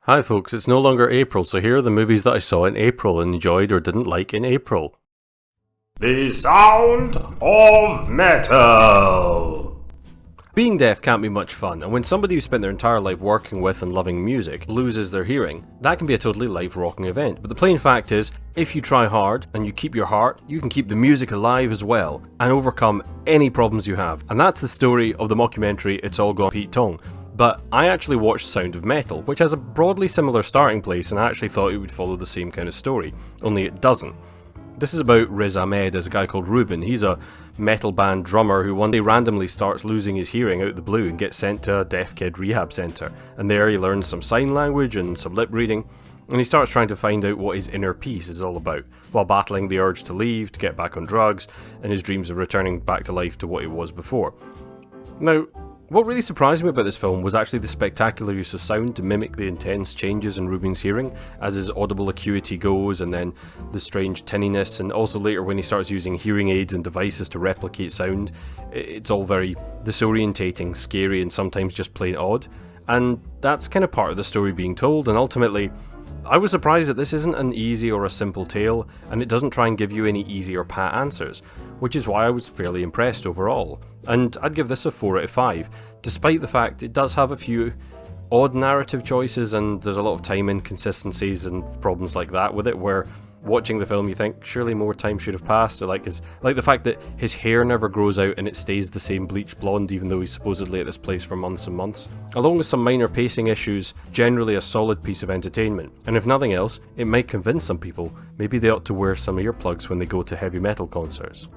Hi folks, it's no longer April, so here are the movies that I saw in April and enjoyed or didn't like in April. The sound of metal. Being deaf can't be much fun, and when somebody who spent their entire life working with and loving music loses their hearing, that can be a totally life-rocking event. But the plain fact is, if you try hard and you keep your heart, you can keep the music alive as well and overcome any problems you have. And that's the story of the mockumentary It's All Gone Pete Tong. But I actually watched Sound of Metal, which has a broadly similar starting place, and I actually thought it would follow the same kind of story, only it doesn't. This is about Riz Ahmed as a guy called Ruben. He's a metal band drummer who one day randomly starts losing his hearing out of the blue and gets sent to a deaf kid rehab centre. And there he learns some sign language and some lip reading, and he starts trying to find out what his inner peace is all about, while battling the urge to leave, to get back on drugs, and his dreams of returning back to life to what he was before. Now, what really surprised me about this film was actually the spectacular use of sound to mimic the intense changes in Ruben's hearing, as his audible acuity goes, and then the strange tinniness, and also later when he starts using hearing aids and devices to replicate sound. It's all very disorientating, scary, and sometimes just plain odd, and that's kind of part of the story being told, and ultimately, I was surprised that this isn't an easy or a simple tale, and it doesn't try and give you any easy or pat answers, which is why I was fairly impressed overall. And I'd give this a 4 out of 5, despite the fact it does have a few odd narrative choices and there's a lot of time inconsistencies and problems like that with it, where watching the film you think surely more time should have passed, or like the fact that his hair never grows out and it stays the same bleach blonde even though he's supposedly at this place for months and months. Along with some minor pacing issues, generally a solid piece of entertainment, and if nothing else, it might convince some people maybe they ought to wear some earplugs when they go to heavy metal concerts.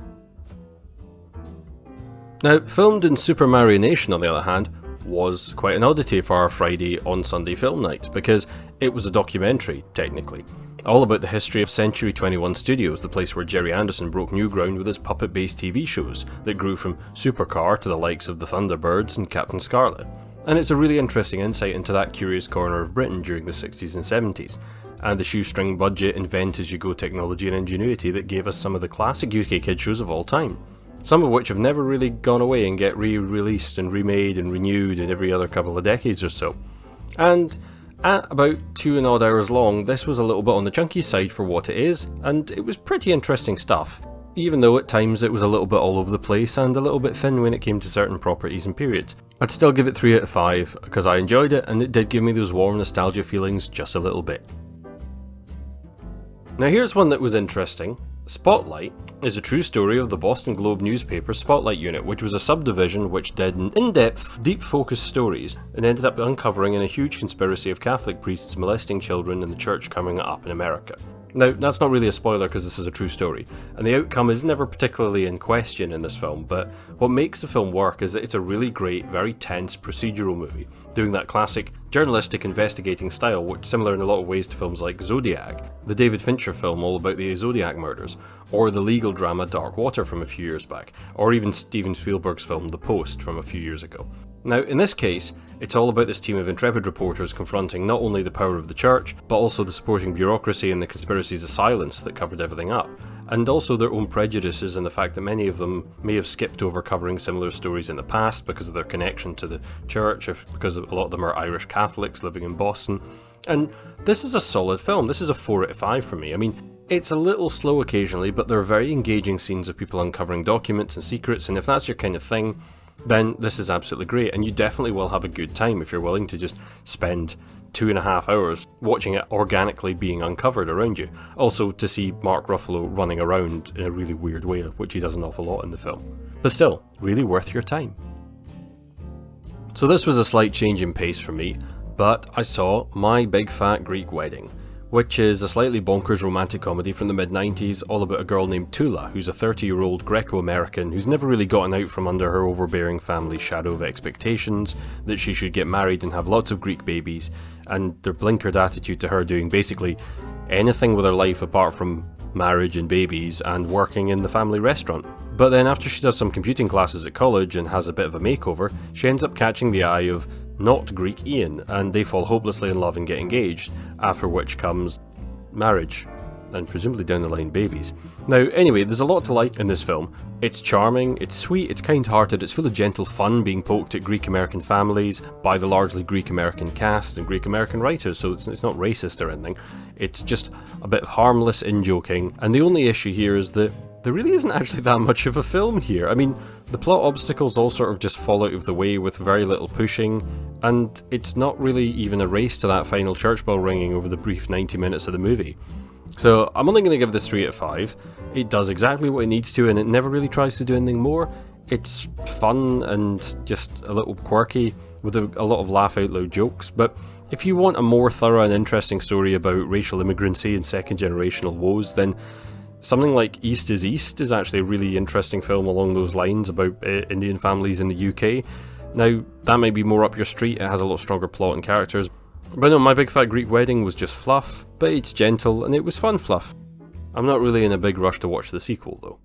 Now, filmed in Supermarionation on the other hand, was quite an oddity for our Friday on Sunday film night, because it was a documentary, technically, all about the history of Century 21 Studios, the place where Jerry Anderson broke new ground with his puppet-based TV shows that grew from Supercar to the likes of the Thunderbirds and Captain Scarlet. And it's a really interesting insight into that curious corner of Britain during the 60s and 70s, and the shoestring budget, invent-as-you-go technology and ingenuity that gave us some of the classic UK kid shows of all time. Some of which have never really gone away and get re-released and remade and renewed in every other couple of decades or so. And at about 2 odd hours long, this was a little bit on the chunky side for what it is, and it was pretty interesting stuff, even though at times it was a little bit all over the place and a little bit thin when it came to certain properties and periods. I'd still give it 3 out of 5, because I enjoyed it and it did give me those warm nostalgia feelings just a little bit. Now here's one that was interesting. Spotlight is a true story of the Boston Globe newspaper's Spotlight unit, which was a subdivision which did in-depth, deep-focused stories and ended up uncovering in a huge conspiracy of Catholic priests molesting children in the church coming up in America. Now, that's not really a spoiler because this is a true story, and the outcome is never particularly in question in this film, but what makes the film work is that it's a really great, very tense procedural movie, doing that classic journalistic investigating style, which is similar in a lot of ways to films like Zodiac, the David Fincher film all about the Zodiac murders, or the legal drama Dark Water from a few years back, or even Steven Spielberg's film The Post from a few years ago. Now, in this case, it's all about this team of intrepid reporters confronting not only the power of the church, but also the supporting bureaucracy and the conspiracies of silence that covered everything up, and also their own prejudices and the fact that many of them may have skipped over covering similar stories in the past because of their connection to the church, because a lot of them are Irish Catholics living in Boston. And this is a solid film. This is a 4 out of 5 for me. I mean, it's a little slow occasionally, but there are very engaging scenes of people uncovering documents and secrets, and if that's your kind of thing, then this is absolutely great, and you definitely will have a good time if you're willing to just spend 2.5 hours watching it organically being uncovered around you. Also, to see Mark Ruffalo running around in a really weird way, which he does an awful lot in the film. But still, really worth your time. So this was a slight change in pace for me, but I saw My Big Fat Greek Wedding, which is a slightly bonkers romantic comedy from the mid-90s all about a girl named Tula, who's a 30-year-old Greco-American who's never really gotten out from under her overbearing family's shadow of expectations that she should get married and have lots of Greek babies, and their blinkered attitude to her doing basically anything with her life apart from marriage and babies and working in the family restaurant. But then after she does some computing classes at college and has a bit of a makeover, she ends up catching the eye of not Greek Ian, and they fall hopelessly in love and get engaged, after which comes marriage. and presumably down the line babies. Now, anyway, there's a lot to like in this film. It's charming, it's sweet, it's kind-hearted, it's full of gentle fun being poked at Greek-American families by the largely Greek-American cast and Greek-American writers, so it's not racist or anything. It's just a bit of harmless in-joking, and the only issue here is that there really isn't actually that much of a film here. I mean, the plot obstacles all sort of just fall out of the way with very little pushing, and it's not really even a race to that final church bell ringing over the brief 90 minutes of the movie. So I'm only going to give this 3 out of 5. It does exactly what it needs to, and it never really tries to do anything more. It's fun and just a little quirky with a lot of laugh-out-loud jokes, but if you want a more thorough and interesting story about racial immigrancy and second-generational woes, then something like East is East is actually a really interesting film along those lines about Indian families in the UK. Now, that might be more up your street, it has a lot stronger plot and characters. But no, My Big Fat Greek Wedding was just fluff, but it's gentle and it was fun fluff. I'm not really in a big rush to watch the sequel though.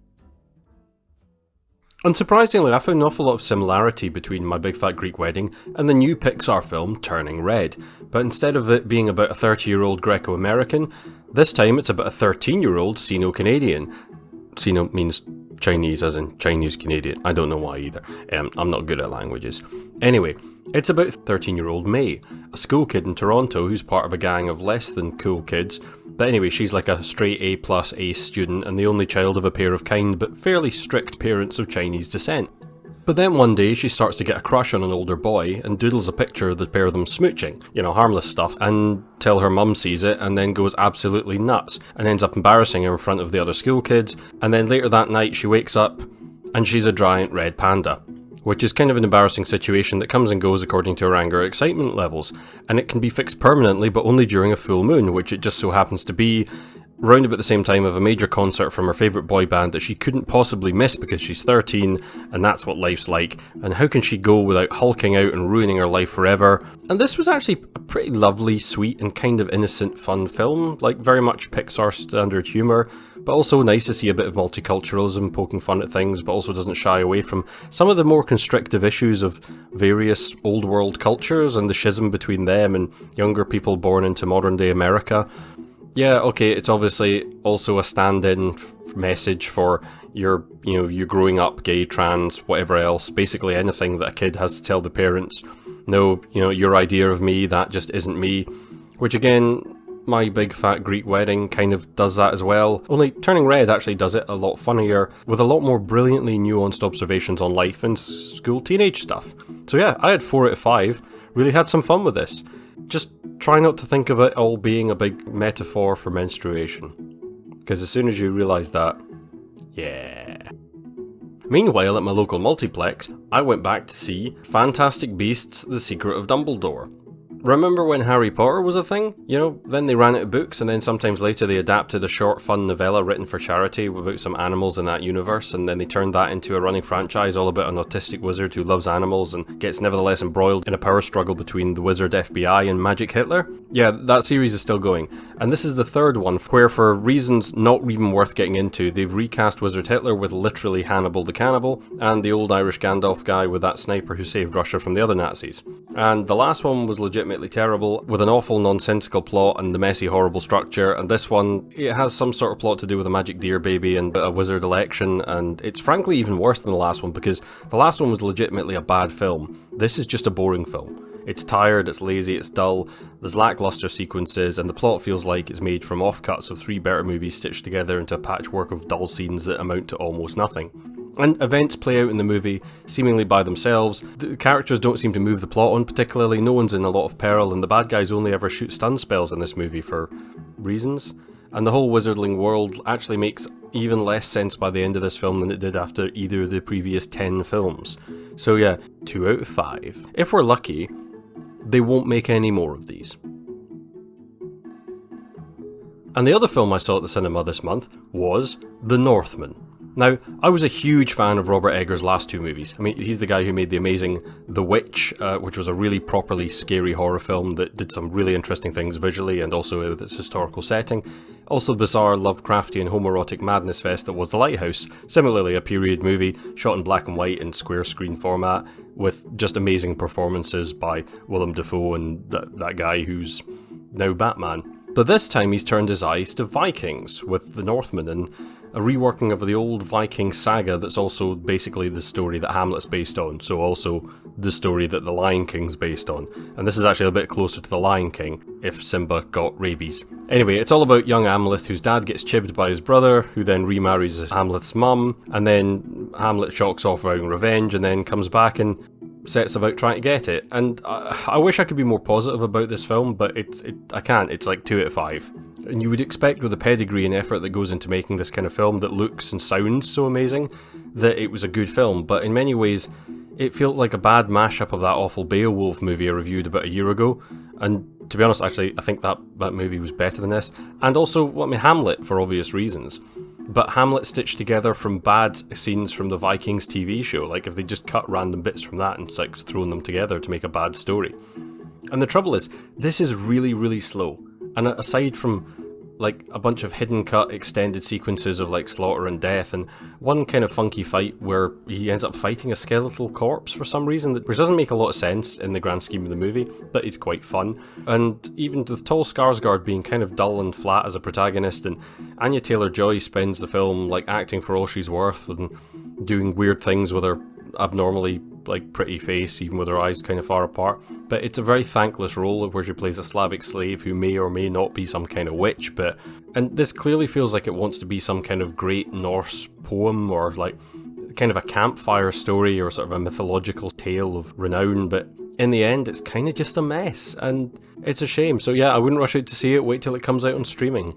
Unsurprisingly, I found an awful lot of similarity between My Big Fat Greek Wedding and the new Pixar film Turning Red, but instead of it being about a 30-year-old Greco-American, this time it's about a 13-year-old Sino-Canadian. Sino means Chinese, as in Chinese-Canadian. I don't know why either. I'm not good at languages. Anyway, it's about 13-year-old May, a school kid in Toronto who's part of a gang of less than cool kids. But anyway, she's like a straight A+ ace student and the only child of a pair of kind but fairly strict parents of Chinese descent. But then one day she starts to get a crush on an older boy and doodles a picture of the pair of them smooching, harmless stuff, until her mum sees it and then goes absolutely nuts and ends up embarrassing her in front of the other school kids, and then later that night she wakes up and she's a giant red panda, which is kind of an embarrassing situation that comes and goes according to her anger or excitement levels, and it can be fixed permanently but only during a full moon, which it just so happens to be round about the same time of a major concert from her favourite boy band that she couldn't possibly miss because she's 13 and that's what life's like, and how can she go without hulking out and ruining her life forever. And this was actually a pretty lovely, sweet and kind of innocent fun film, like very much Pixar standard humour, but also nice to see a bit of multiculturalism poking fun at things, but also doesn't shy away from some of the more constrictive issues of various old world cultures and the schism between them and younger people born into modern day America. Yeah, okay, it's obviously also a stand-in message for your growing up, gay, trans, whatever else, basically anything that a kid has to tell the parents. No, your idea of me, that just isn't me. Which again, My Big Fat Greek Wedding kind of does that as well, only Turning Red actually does it a lot funnier, with a lot more brilliantly nuanced observations on life and school teenage stuff. So yeah, I had 4 out of 5, really had some fun with this. Just try not to think of it all being a big metaphor for menstruation, because as soon as you realise that, yeah. Meanwhile, at my local multiplex, I went back to see Fantastic Beasts: The Secret of Dumbledore. Remember when Harry Potter was a thing? Then they ran out of books, and then sometimes later they adapted a short, fun novella written for charity about some animals in that universe, and then they turned that into a running franchise all about an autistic wizard who loves animals and gets nevertheless embroiled in a power struggle between the wizard FBI and Magic Hitler. Yeah, that series is still going. And this is the third one, where for reasons not even worth getting into, they've recast Wizard Hitler with literally Hannibal the Cannibal, and the old Irish Gandalf guy with that sniper who saved Russia from the other Nazis. And the last one was legitimately terrible, with an awful nonsensical plot and the messy horrible structure, and this one, it has some sort of plot to do with a magic deer baby and a wizard election, and it's frankly even worse than the last one, because the last one was legitimately a bad film. This is just a boring film. It's tired, it's lazy, it's dull, there's lackluster sequences, and the plot feels like it's made from offcuts of 3 better movies stitched together into a patchwork of dull scenes that amount to almost nothing. And events play out in the movie seemingly by themselves. The characters don't seem to move the plot on particularly, no one's in a lot of peril, and the bad guys only ever shoot stun spells in this movie for reasons. And the whole wizardling world actually makes even less sense by the end of this film than it did after either of the previous 10 films. So yeah, 2 out of 5. If we're lucky, they won't make any more of these. And the other film I saw at the cinema this month was The Northman. Now, I was a huge fan of Robert Eggers' last 2 movies. I mean, he's the guy who made the amazing The Witch, which was a really properly scary horror film that did some really interesting things visually and also with its historical setting. Also bizarre Lovecraftian homoerotic madness fest that was The Lighthouse, similarly a period movie shot in black and white in square screen format with just amazing performances by Willem Dafoe and that guy who's now Batman. But this time he's turned his eyes to Vikings with the Northman and a reworking of the old Viking saga that's also basically the story that Hamlet's based on, so also the story that The Lion King's based on. And this is actually a bit closer to The Lion King, if Simba got rabies. Anyway, it's all about young Hamlet, whose dad gets chibbed by his brother, who then remarries Hamlet's mum, and then Hamlet shocks off vowing revenge, and then comes back and sets about trying to get it. And I wish I could be more positive about this film, but I can't. It's like 2 out of 5. And you would expect with the pedigree and effort that goes into making this kind of film that looks and sounds so amazing, that it was a good film, but in many ways it felt like a bad mashup of that awful Beowulf movie I reviewed about a year ago. And to be honest, actually, I think that movie was better than this. And also, Hamlet, for obvious reasons. But Hamlet stitched together from bad scenes from the Vikings TV show, like if they just cut random bits from that and like thrown them together to make a bad story. And the trouble is, this is really, really slow. And aside from like a bunch of hidden cut extended sequences of like slaughter and death, and one kind of funky fight where he ends up fighting a skeletal corpse for some reason, which doesn't make a lot of sense in the grand scheme of the movie, but it's quite fun. And even with Tall Skarsgård being kind of dull and flat as a protagonist, and Anya Taylor-Joy spends the film like acting for all she's worth and doing weird things with her abnormally like pretty face, even with her eyes kind of far apart. But it's a very thankless role where she plays a Slavic slave who may or may not be some kind of witch. And this clearly feels like it wants to be some kind of great Norse poem or like kind of a campfire story or sort of a mythological tale of renown, but in the end it's kind of just a mess, and it's a shame. So yeah, I wouldn't rush out to see it, wait till it comes out on streaming.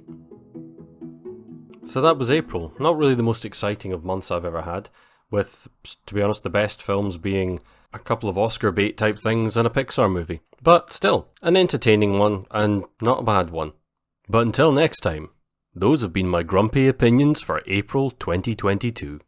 So that was April. Not really the most exciting of months I've ever had, with, to be honest, the best films being a couple of Oscar bait type things and a Pixar movie. But still, an entertaining one, and not a bad one. But until next time, those have been my grumpy opinions for April 2022.